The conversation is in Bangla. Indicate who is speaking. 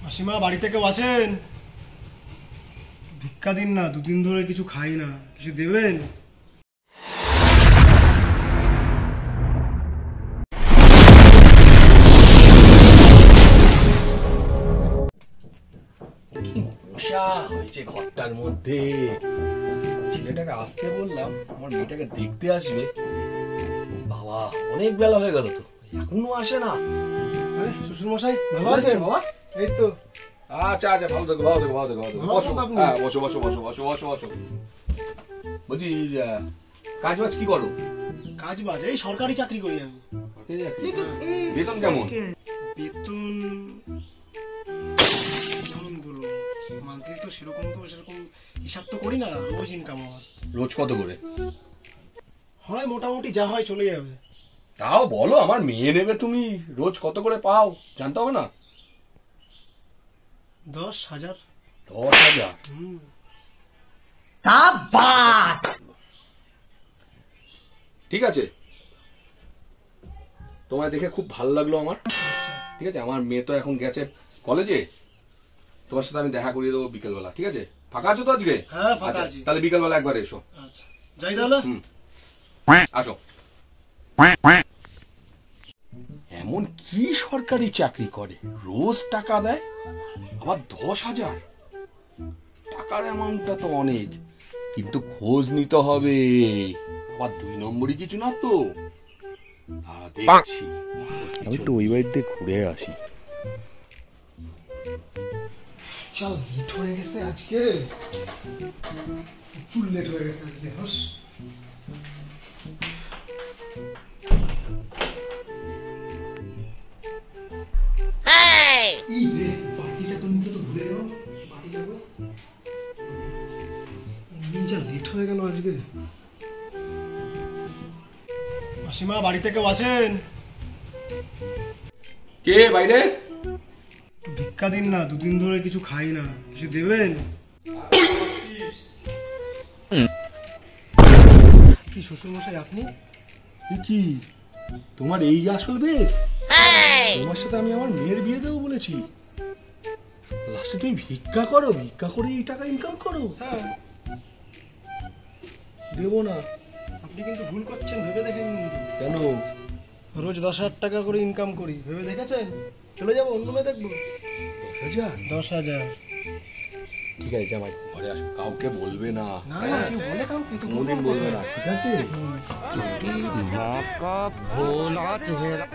Speaker 1: মাসিমা বাড়িতে কেউ আছেন? ভিক্ষা দিন না, দুদিন ধরে কিছু খাই না, কিছু দেবেন?
Speaker 2: কি মশা হয়েছে ঘরটার মধ্যে। ছেলেটাকে আসতে বললাম, আমার মেয়েটাকে দেখতে আসবে। বাবা অনেক বেলা হয়ে গেল তো, এখনো আসে না।
Speaker 1: শ্বশুর মশাই ভালো আছেন?
Speaker 2: বাবা
Speaker 1: এই তো।
Speaker 2: আচ্ছা আচ্ছা, ভালো থেকো ভালো থেকো ভালো থেকো ভালো থেকো। বসো, হ্যাঁ বসো বসো বসো বসো বসো বসো। বলছি কাজ বাজ কি করো?
Speaker 1: কাজ বাজ এই সরকারি চাকরি করি আমি।
Speaker 2: বেতন কেমন?
Speaker 1: বেতন বলো, মান্থলি তো সেরকম হিসাব তো করি না, রোজ ইনকাম আমার।
Speaker 2: রোজ কত করে
Speaker 1: হয়? মোটামুটি যা হয় চলে যাবে।
Speaker 2: তাও বলো, আমার মেয়ে নেবে তুমি, রোজ কত করে পাও জানতে হবে না?
Speaker 1: 10,000।
Speaker 2: 10,000?
Speaker 3: সাবাস।
Speaker 2: ঠিক আছে, তোমায় দেখে খুব ভালো লাগলো আমার। ঠিক আছে, আমার মেয়ে তো এখন গেছে কলেজে, তোমার সাথে আমি দেখা করিয়ে দেবো বিকেলবেলা। ঠিক আছে, ফাঁকা আছো তো আজকে?
Speaker 1: হ্যাঁ ফাঁকা
Speaker 2: আচ্ছা,
Speaker 1: আছি।
Speaker 2: তাহলে বিকেলবেলা একবার এসো।
Speaker 1: আচ্ছা যাই তাহলে।
Speaker 2: আসো। এমন কি সরকারি চাকরি করে, রোজ টাকা দেয়, আবার 10,000? টাকার অ্যামাউন্টটা তো অনেক, কিন্তু খোঁজ নিতে হবে, আবার 2 নম্বরই কিছু না তো। দেখছি,
Speaker 4: আমি তো ওই বাড়িতে ঘুরে আসি।
Speaker 1: চল, লেট হয়ে গেছে আজকে, প্রচুর লেট হয়ে গেছে আজকে। হোস বাটিটা তো নিতে তো ভুলে গেল, বাটি যাবো। এমনি যা লেট হয়ে গেল আজকে। মাসিমা বাড়িতে কেউ আছেন?
Speaker 2: কে বাইরে?
Speaker 1: ভিক্ষা দিন না, দুদিন ধরে কিছু খাই না, কিছু দেবেন? কি শ্বশুর মশাই আপনি?
Speaker 2: কি তোমার এই আসল বেশ? তোমার সাথে আমি আমার মেয়ের বিয়ে দেবো বলেছি, লাস্টে তুমি ভিক্ষা করো, ভিক্ষা করে এই টাকা ইনকাম করো?
Speaker 1: হ্যাঁ।
Speaker 2: দেবো না।
Speaker 1: আপনি কিন্তু ভুল করছেন, ভেবে দেখেন কিন্তু।
Speaker 2: কেন?
Speaker 1: রোজ 10,000 টাকা করে ইনকাম করি, ভেবে দেখেছেন? চলে যাবো, অন্য মেয়ে দেখবো।
Speaker 2: 10,000?
Speaker 1: 10,000?
Speaker 2: ঠিক আছে, জামাই ঘরে আসো, কাউকে বলবে না।
Speaker 1: না না, কেউ বলে কাউকে তো
Speaker 2: কোনোদিন বলবে না, ঠিক আছে?
Speaker 4: মাকা ভোলা চেহারা।